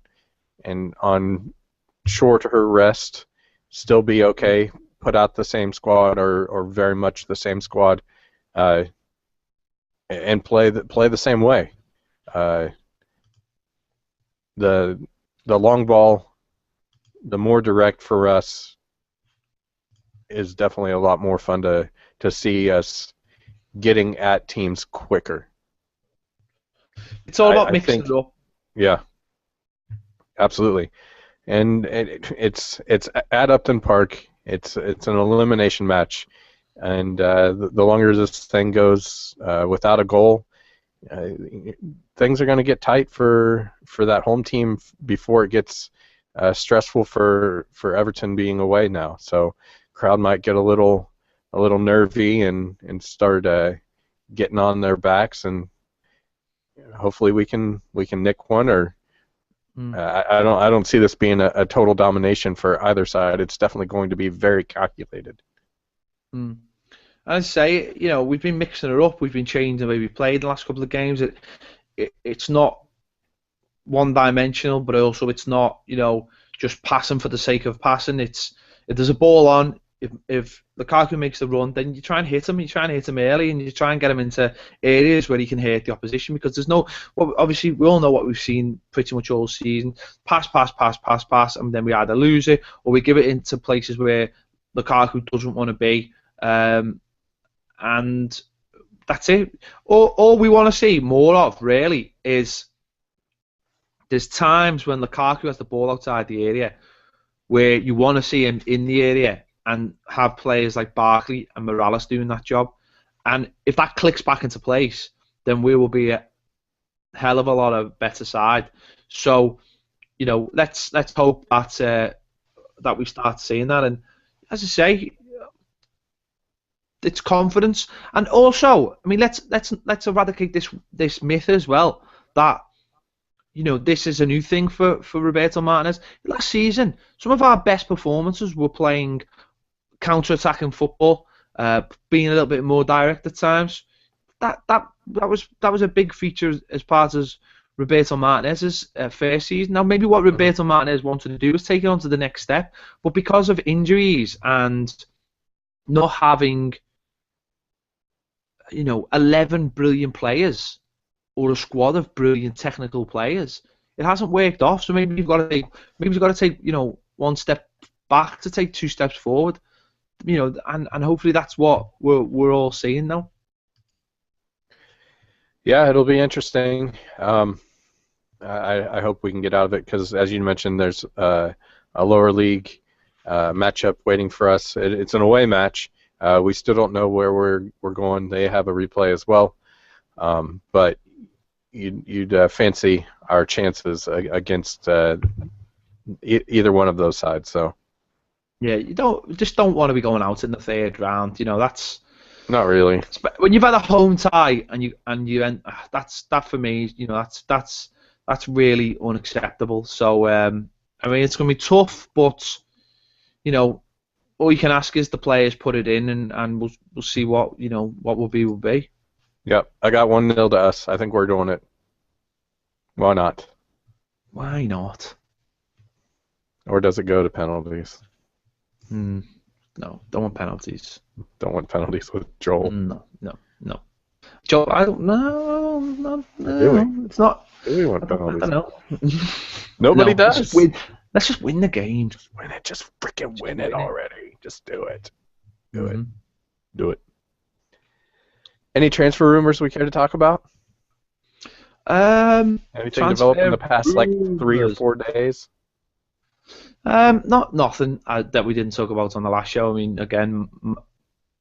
on shorter rest still be okay. Put out the same squad or very much the same squad, and play the same way. The long ball, the more direct for us, is definitely a lot more fun to see us getting at teams quicker. It's all about I mixing think, it up. yeah, absolutely. And it's at Upton Park. It's an elimination match, and the longer this thing goes without a goal, things are going to get tight for that home team before it gets stressful for Everton being away now. So crowd might get a little nervy and start getting on their backs, and hopefully we can nick one. Or I don't see this being a total domination for either side. It's definitely going to be very calculated. I say, we've been mixing it up. We've been changing the way we played the last couple of games. It's not one-dimensional, but also it's not, just passing for the sake of passing. It's if there's a ball on, if Lukaku makes the run, then you try and hit him. You try and hit him early, and you try and get him into areas where he can hurt the opposition. Because there's no, well, obviously we all know what we've seen pretty much all season: pass, and then we either lose it or we give it into places where Lukaku doesn't want to be. And that's it. All we want to see more of, really, is there's times when Lukaku has the ball outside the area where you want to see him in the area and have players like Barkley and Morales doing that job. And if that clicks back into place, then we will be a hell of a lot of better side. So, let's hope that we start seeing that. And as I say, it's confidence, and also, I mean, let's eradicate this myth as well that this is a new thing for Roberto Martinez. Last season, some of our best performances were playing counter-attacking football, being a little bit more direct at times. That was a big feature as part of Roberto Martinez's first season. Now, maybe what Roberto Martinez wanted to do was take it on to the next step, but because of injuries and not having 11 brilliant players or a squad of brilliant technical players, it hasn't worked off. So maybe we've got to take one step back to take 2 steps forward, and hopefully that's what we're all seeing now. Yeah, it'll be interesting. I hope we can get out of it because, as you mentioned, there's a lower league matchup waiting for us. It's an away match. We still don't know where we're going. They have a replay as well, but you'd fancy our chances against either one of those sides. So yeah, you don't want to be going out in the 3rd round. That's not really. When you've had a home tie and you that for me. That's really unacceptable. So I mean, it's going to be tough, but all you can ask is the players put it in, and we'll see what what will be. Yep, I got 1-0 to us. I think we're doing it. Why not? Why not? Or does it go to penalties? No, don't want penalties. Don't want penalties with Joel. No. Joe, I don't know. No, Do it's not. we? Do we I want penalties? don't know. Nobody No, does. Let's just win the game. Just win it. Just freaking win it already. Just do it. Do it. Mm-hmm. Do it. Any transfer rumors we care to talk about? Anything developed in the past like 3 or 4 days? Nothing that we didn't talk about on the last show. I mean, again,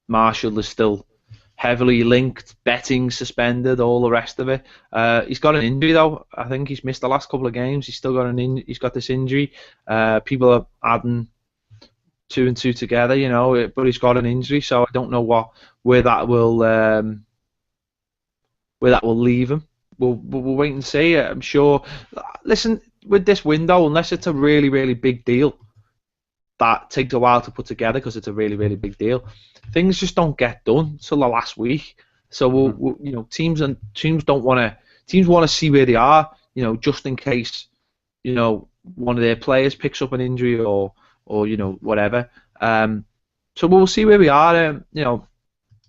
Marshall is still heavily linked, betting suspended, all the rest of it. He's got an injury though. I think he's missed the last couple of games. He's still got he's got this injury. People are adding 2 and 2 together, but he's got an injury, so I don't know where that will leave him. We'll wait and see. I'm sure. Listen, with this window, unless it's a really, really big deal that takes a while to put together because it's a really, really big deal, things just don't get done till the last week. So teams don't want to. Teams want to see where they are, just in case, one of their players picks up an injury or whatever. So we'll see where we are.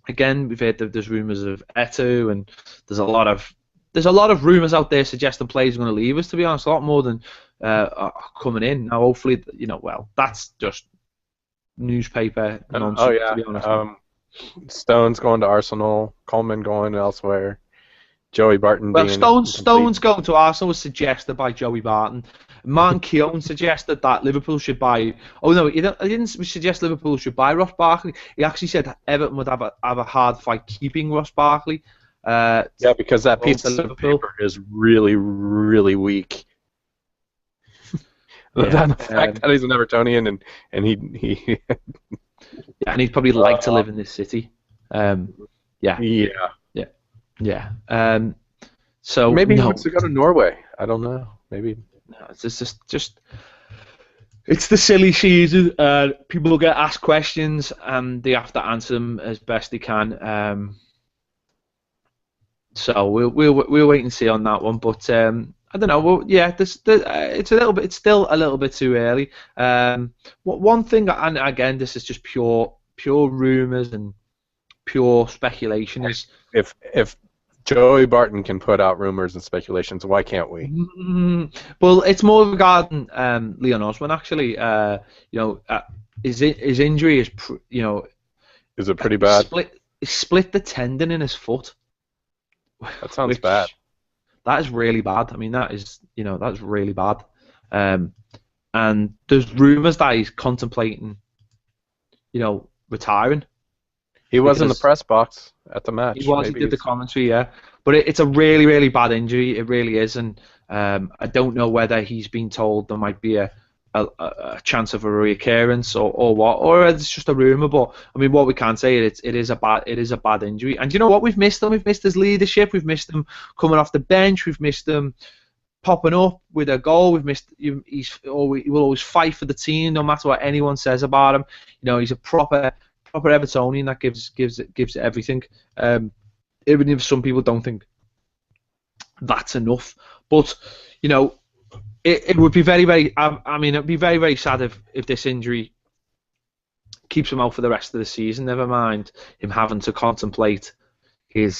Again, we've heard that there's rumours of Eto, and there's a lot of rumours out there suggesting players are going to leave us. To be honest, a lot more than are coming in. Now, hopefully, that's just newspaper nonsense. Oh yeah, to be honest. Stone's going to Arsenal. Coleman going elsewhere. Joey Barton. Well, being Stone's going to Arsenal was suggested by Joey Barton. Martin Keown suggested that Liverpool should buy. Oh no, he didn't suggest Liverpool should buy Ross Barkley. He actually said Everton would have a hard fight keeping Ross Barkley. Yeah, because that piece of paper is really, really weak. The fact that he's an Evertonian and he and he'd probably like to live in this city. So maybe he wants to go to Norway. I don't know. Maybe. No, it's just it's the silly season. People will get asked questions and they have to answer them as best they can. So we'll wait and see on that one. But I don't know. Well, yeah, it's still a little bit too early. One thing, and again, this is just pure rumors and pure speculation. Is if Joey Barton can put out rumors and speculations, why can't we? Well, it's more regarding Leon Osman actually. His injury is is it pretty bad? Split the tendon in his foot. That sounds bad. That is really bad. I mean, that's really bad. And there's rumours that he's contemplating, retiring. He was in the press box at the match. He was. He did the commentary, yeah. But it's a really, really bad injury. It really is, and I don't know whether he's been told there might be a chance of a reoccurrence or what, or it's just a rumour. But I mean, what we can say it is a bad injury. And you know what? We've missed him. We've missed his leadership. We've missed him coming off the bench. We've missed him popping up with a goal. We've missed. He will always fight for the team, no matter what anyone says about him. He's a proper Evertonian that gives it everything. Even if some people don't think that's enough, but it would be very, very. I mean, it'd be very, very sad if this injury keeps him out for the rest of the season. Never mind him having to contemplate his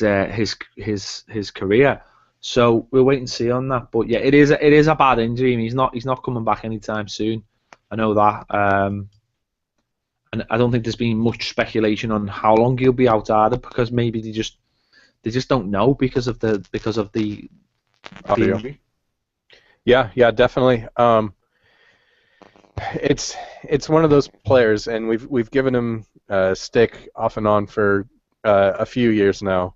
career. So we'll wait and see on that. But yeah, it is a bad injury. I mean, he's not coming back anytime soon. I know that. And I don't think there's been much speculation on how long he'll be out either, because maybe they just don't know because of the injury. Yeah, definitely. It's one of those players, and we've given him stick off and on for a few years now.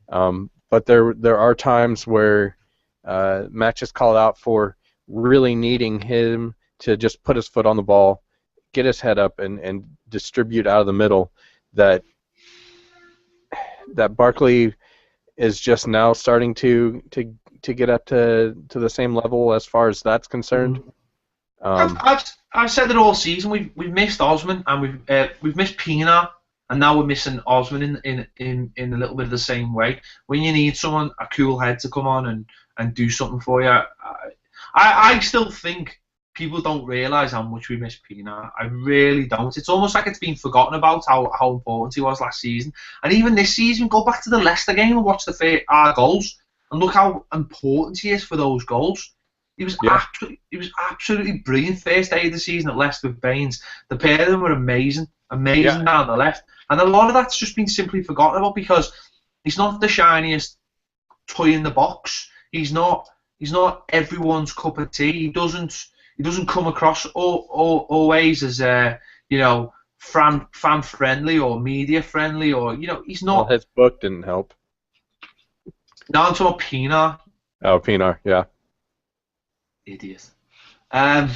But there are times where matches called out for really needing him to just put his foot on the ball, get his head up, and distribute out of the middle. That Barkley is just now starting to get up to the same level as far as that's concerned. I've, Um, I've, I've said it all season. We've missed Osman and we've missed Pienaar, and now we're missing Osman in a little bit of the same way. When you need someone, a cool head to come on and do something for you, I still think people don't realise how much we miss Pienaar. I really don't. It's almost like it's been forgotten about how important he was last season, and even this season. Go back to the Leicester game and watch our goals, and look how important he is for those goals. yeah, He was absolutely brilliant first day of the season at Leicester with Baines. The pair of them were yeah. amazing down the left, and a lot of that's just been simply forgotten about because he's not the shiniest toy in the box. He's not everyone's cup of tea. He doesn't come across always as fan friendly or media friendly or he's Well, not. his book didn't help. Now I'm talking about Pienaar, Oh, Pinar, yeah. idiot. Um,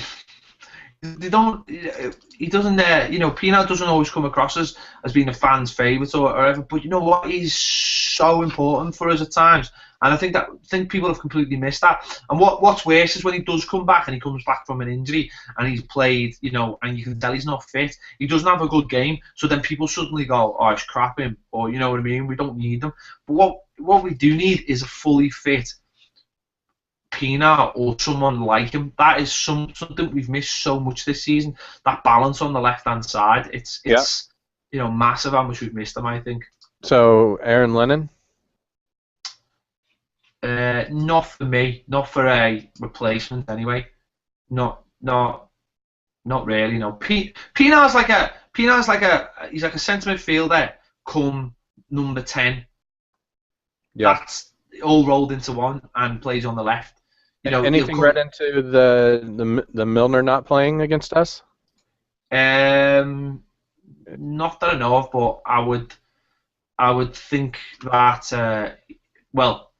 they don't. He doesn't. Pienaar doesn't always come across as being a fan's favourite or whatever. But you know what? He's so important for us at times, and I think people have completely missed that. And what's worse is when he does come back and he comes back from an injury and he's played, and you can tell he's not fit. He doesn't have a good game, so then people suddenly go, "Oh, it's crap him," or you know what I mean. We don't need them. But what we do need is a fully fit Pienaar or someone like him. That is something we've missed so much this season. That balance on the left hand side, Yeah. it's massive how much we've missed him. I think. So Aaron Lennon. Not for me, not for a replacement anyway. Not really. No. Pienaar's like he's like a centre midfielder come number 10. Yeah. That's all rolled into one and plays on the left. He'll Anything come. read into the Milner not playing against us? Not that I know of, but I would think that well,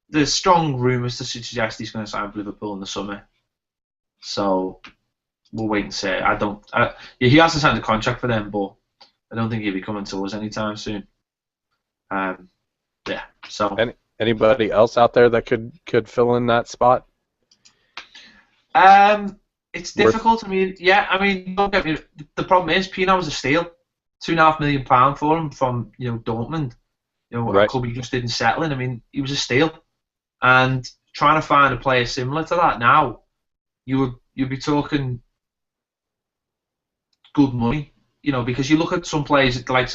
there's strong rumours to suggest he's going to sign with Liverpool in the summer. So we'll wait and see. He hasn't signed a contract for them, but I don't think he'll be coming to us anytime soon. Yeah. So. Anybody else out there that could fill in that spot? It's difficult. Don't get me. The problem is Pienaar was a steal, £2.5 million for him from Dortmund. A Right. club he just didn't settle in. He was a steal, and trying to find a player similar to that now, you'd be talking good money. Because you look at some players like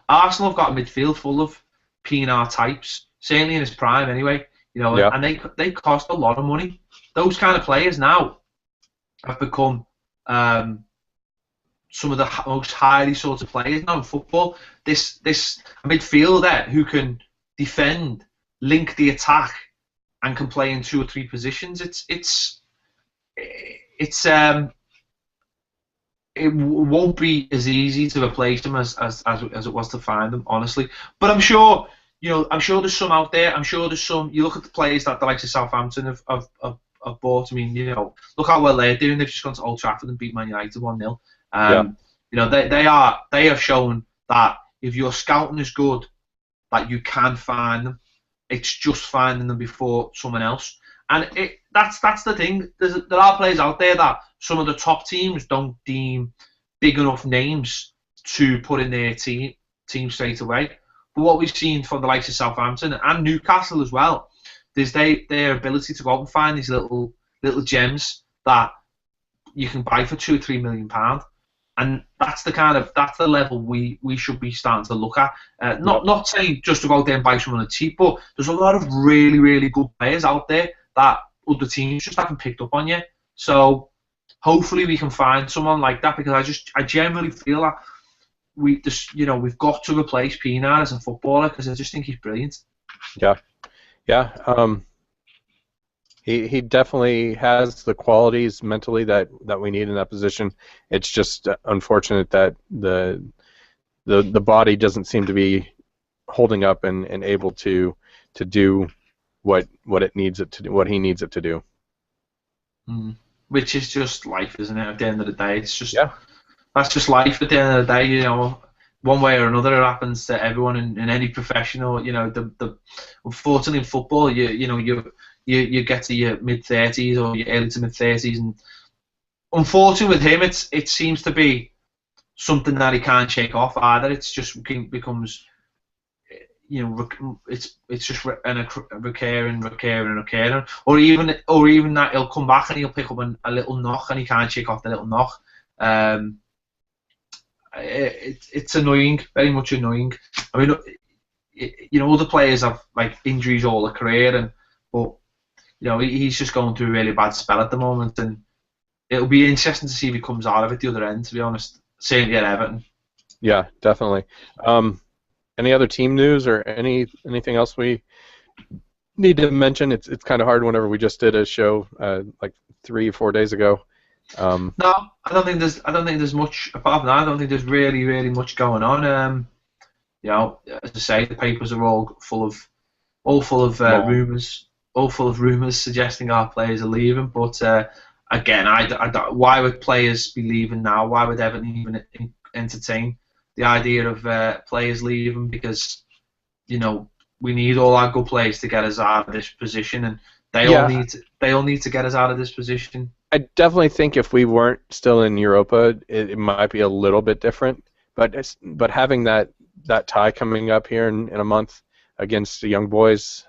Arsenal have got a midfield full of Pienaar types, certainly in his prime anyway. Yeah. And they cost a lot of money. Those kind of players now have become some of the most highly sought of players now in football. This midfielder who can defend, link the attack, and can play in 2 or 3 positions. It won't be as easy to replace them as it was to find them, honestly. But I'm sure there's some out there. I'm sure there's some. You look at the players that the likes of Southampton have bought. Look how well they're doing. They've just gone to Old Trafford and beat Man United 1-0. They have shown that if your scouting is good, that you can find them. It's just finding them before someone else. And that's the thing. There are players out there that some of the top teams don't deem big enough names to put in their team straight away. But what we've seen from the likes of Southampton and Newcastle as well is their ability to go out and find these little gems that you can buy for £2 or £3 million. And that's the level we should be starting to look at. Not saying just to go out there and buy someone at cheap, but there's a lot of really, really good players out there that other teams just haven't picked up on yet. So hopefully we can find someone like that, because I generally feel that we've got to replace Pienaar as a footballer, because I just think he's brilliant. Yeah. He definitely has the qualities mentally that we need in that position. It's just unfortunate that the body doesn't seem to be holding up and able to do what it needs it to do, what he needs it to do. Which is just life, isn't it? At the end of the day, it's just that's just life. At the end of the day, one way or another, it happens to everyone in any professional. Unfortunately in football, you get to your mid-30s or your early to mid-30s, and unfortunately with him, it seems to be something that he can't shake off either. It's just becomes, it's just recurring, or even that he'll come back and he'll pick up a little knock and he can't shake off the little knock. Um, it's annoying, very much annoying. I mean, other players have like injuries all their career, but he's just going through a really bad spell at the moment, and it'll be interesting to see if he comes out of it the other end. To be honest, certainly at Everton. Yeah, definitely. Any other team news or anything else we need to mention? It's kind of hard whenever we just did a show like 3 or 4 days ago. No, I don't think there's much apart from that. I don't think there's really much going on. As I say, the papers are all full of rumours suggesting our players are leaving. But again, why would players be leaving now? Why would Everton even entertain the idea of players leaving? Because we need all our good players to get us out of this position, and they all need to get us out of this position. I definitely think if we weren't still in Europa, it might be a little bit different. But having that tie coming up here in a month against the young boys,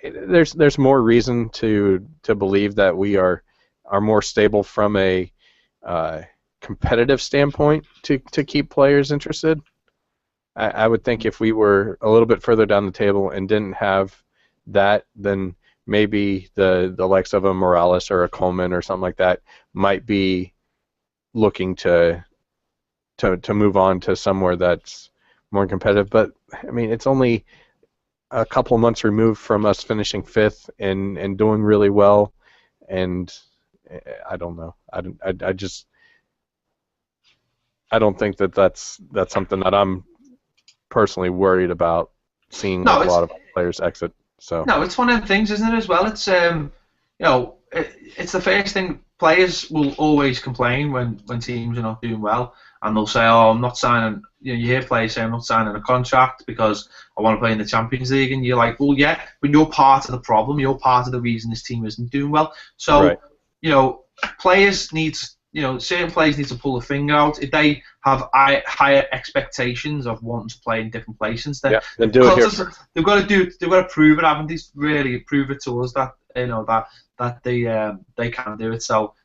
there's more reason to believe that we are more stable from a competitive standpoint to keep players interested. I would think if we were a little bit further down the table and didn't have that, then maybe the likes of a Morales or a Coleman or something like that might be looking to move on to somewhere that's more competitive. But I mean, it's only a couple of months removed from us finishing 5th and doing really well, and I don't know. I don't think that's something that I'm personally worried about seeing a lot of players exit. So no, it's one of the things, isn't it? As well, it's it's the first thing. Players will always complain when teams are not doing well, and they'll say, "Oh, I'm not signing." You hear players say, "I'm not signing a contract because I want to play in the Champions League," and you're like, "Well, yeah, but you're part of the problem. You're part of the reason this team isn't doing well." So, right. Players need. Certain players need to pull a finger out. If they have higher expectations of wanting to play in different places, then do it here. They've got to prove it, haven't they? Really prove it to us that that they can do it. So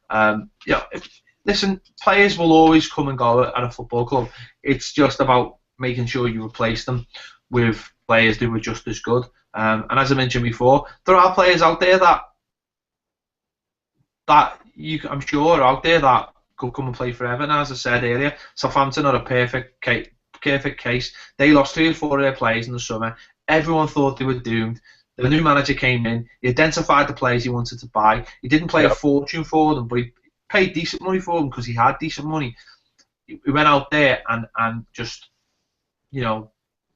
listen, players will always come and go at a football club. It's just about making sure you replace them with players who are just as good. And as I mentioned before, there are players out there that I'm sure are out there that could come and play for Everton. As I said earlier, Southampton are a perfect case. They lost 3 or 4 of their players in the summer. Everyone thought they were doomed. The new manager came in. He identified the players he wanted to buy. He didn't pay a fortune for them, but he paid decent money for them because he had decent money. He went out there and just, went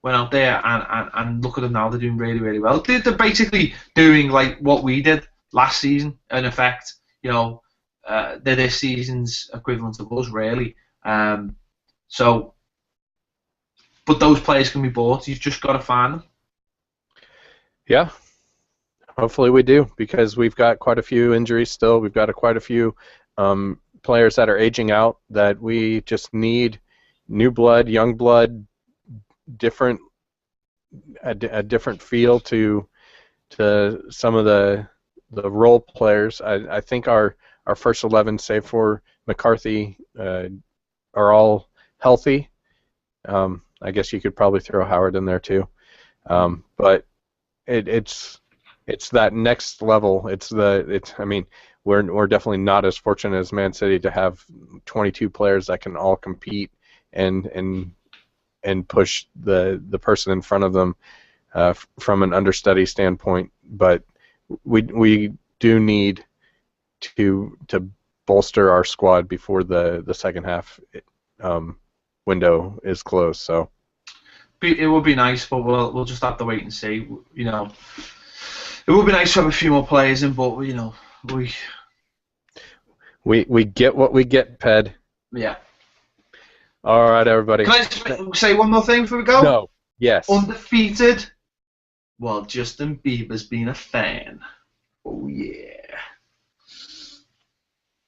out there and look at them now. They're doing really well. They're basically doing like what we did last season, in effect. They're this season's equivalent of us, really. But those players can be bought. You've just got to find them. Yeah, hopefully we do, because we've got quite a few injuries still. We've got quite a few players that are aging out that we just need new blood, young blood, a different feel to some of the role players. I think our first 11, save for McCarthy, are all healthy. I guess you could probably throw Howard in there too. But it's that next level. I mean, we're definitely not as fortunate as Man City to have 22 players that can all compete and push the person in front of them from an understudy standpoint. But we do need to bolster our squad before the second half window is closed. So it would be nice, but we'll just have to wait and see. It would be nice to have a few more players in, but we get what we get, Ped. Yeah. All right, everybody. Can I just say one more thing before we go? No. Yes. Undefeated. Well, Justin Bieber's been a fan. Oh yeah.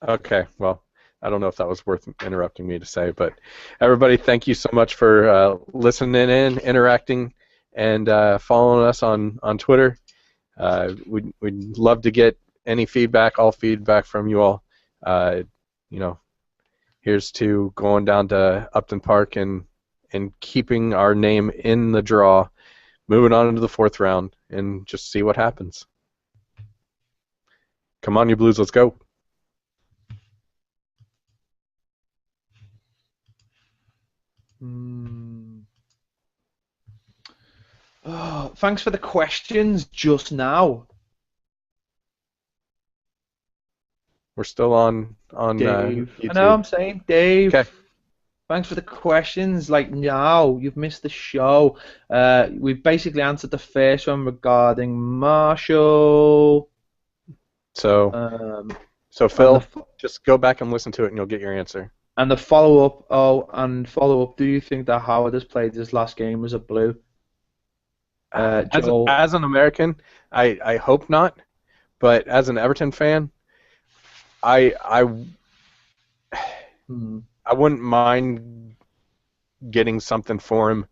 Okay, well, I don't know if that was worth interrupting me to say, but everybody, thank you so much for listening in, interacting, and following us on Twitter. We'd love to get any feedback, all feedback from you all. Uh, you know, here's to going down to Upton Park and keeping our name in the draw, moving on into the fourth round, and just see what happens. Come on, you Blues, let's go. Oh, thanks for the questions just now, We're still on Dave. I know YouTube. I'm saying, Dave. Okay. Thanks for the questions. Like, no, you've missed the show. We've basically answered the first one regarding Marshall. So Um, so and the Phil, just go back and listen to it, and you'll get your answer. and the follow up. Oh, and follow up. Do you think that Howard has played his last game as a Blue? Joel. As an American, I hope not, but as an Everton fan, I I Hmm, I wouldn't mind getting something for him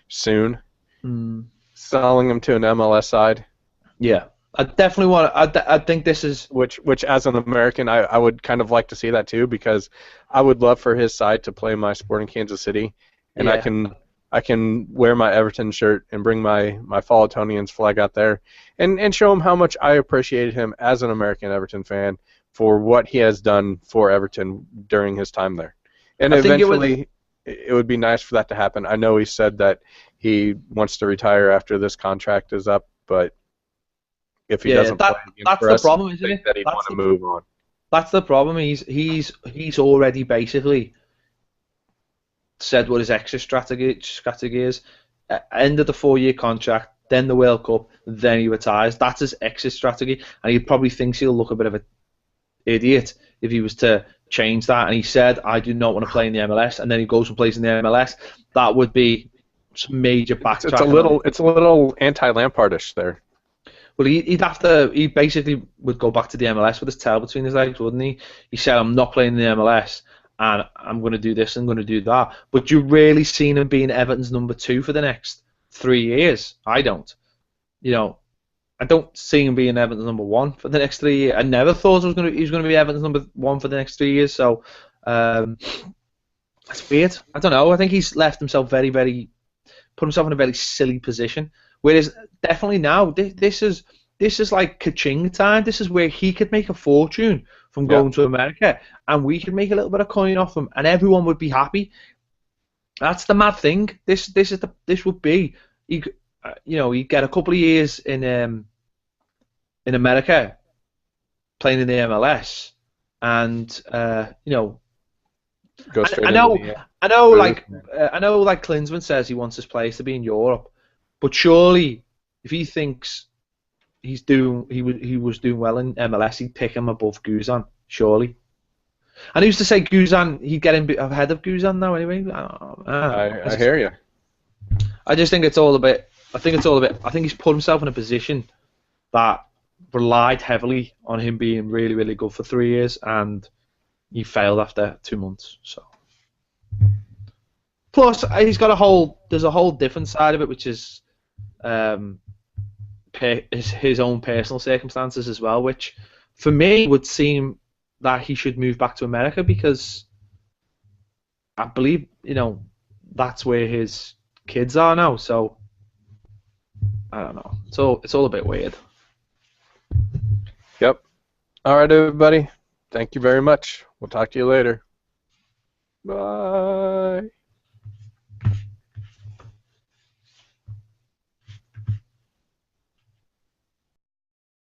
soon, hmm. selling him to an MLS side. Yeah, I definitely want. I think this is. Which as an American, I would kind of like to see that too, because I would love for his side to play my Sporting Kansas City, and Yeah, I can wear my Everton shirt and bring my Falletonians flag out there, and show him how much I appreciated him as an American Everton fan for what he has done for Everton during his time there, and I think it would. eventually it would be nice for that to happen. I know he said that he wants to retire after this contract is up, but if he Yeah, doesn't play again that's for the us, problem, I isn't think it? that he'd want to move on. That's the problem. He's already basically said what his exit strategy is. End of the 4 year contract, then the World Cup, then he retires. That's his exit strategy, and he probably thinks he'll look a bit of an idiot if he was to change that. And he said, "I do not want to play in the MLS," and then he goes and plays in the MLS. That would be some major backtracking on it. It's a little anti-Lampardish there. Well, he'd have to. He basically would go back to the MLS with his tail between his legs, wouldn't he? He said, "I'm not playing in the MLS, and I'm going to do this and going to do that." But you really seen him being Everton's number two for the next 3 years. I don't. You know, I don't see him being Everton's number one for the next 3 years. I never thought he was going to be Everton's number one for the next 3 years. So um, that's weird. I don't know. I think he's left himself put himself in a very silly position. Whereas definitely now, this is like Kaching time. This is where he could make a fortune from Yeah. going to America, and we could make a little bit of coin off him, and everyone would be happy. That's the mad thing. This would be you get a couple of years in America playing in the MLS, and Go straight I into know, the booth. I know, like Klinsmann says he wants his players to be in Europe, but surely if he thinks he was doing well in MLS, he'd pick him above Guzan, surely. And who's to say Guzan he'd get him ahead of Guzan now anyway? I hear you. I just think it's all a bit. I think it's all a bit. I think he's put himself in a position that relied heavily on him being really, really good for 3 years, and he failed after 2 months. So. Plus, he's got a whole. There's a whole different side of it, which is his own personal circumstances as well, which for me would seem that he should move back to America because I believe that's where his kids are now. So I don't know. So it's all a bit weird. Yep. All right, everybody. Thank you very much. We'll talk to you later. Bye.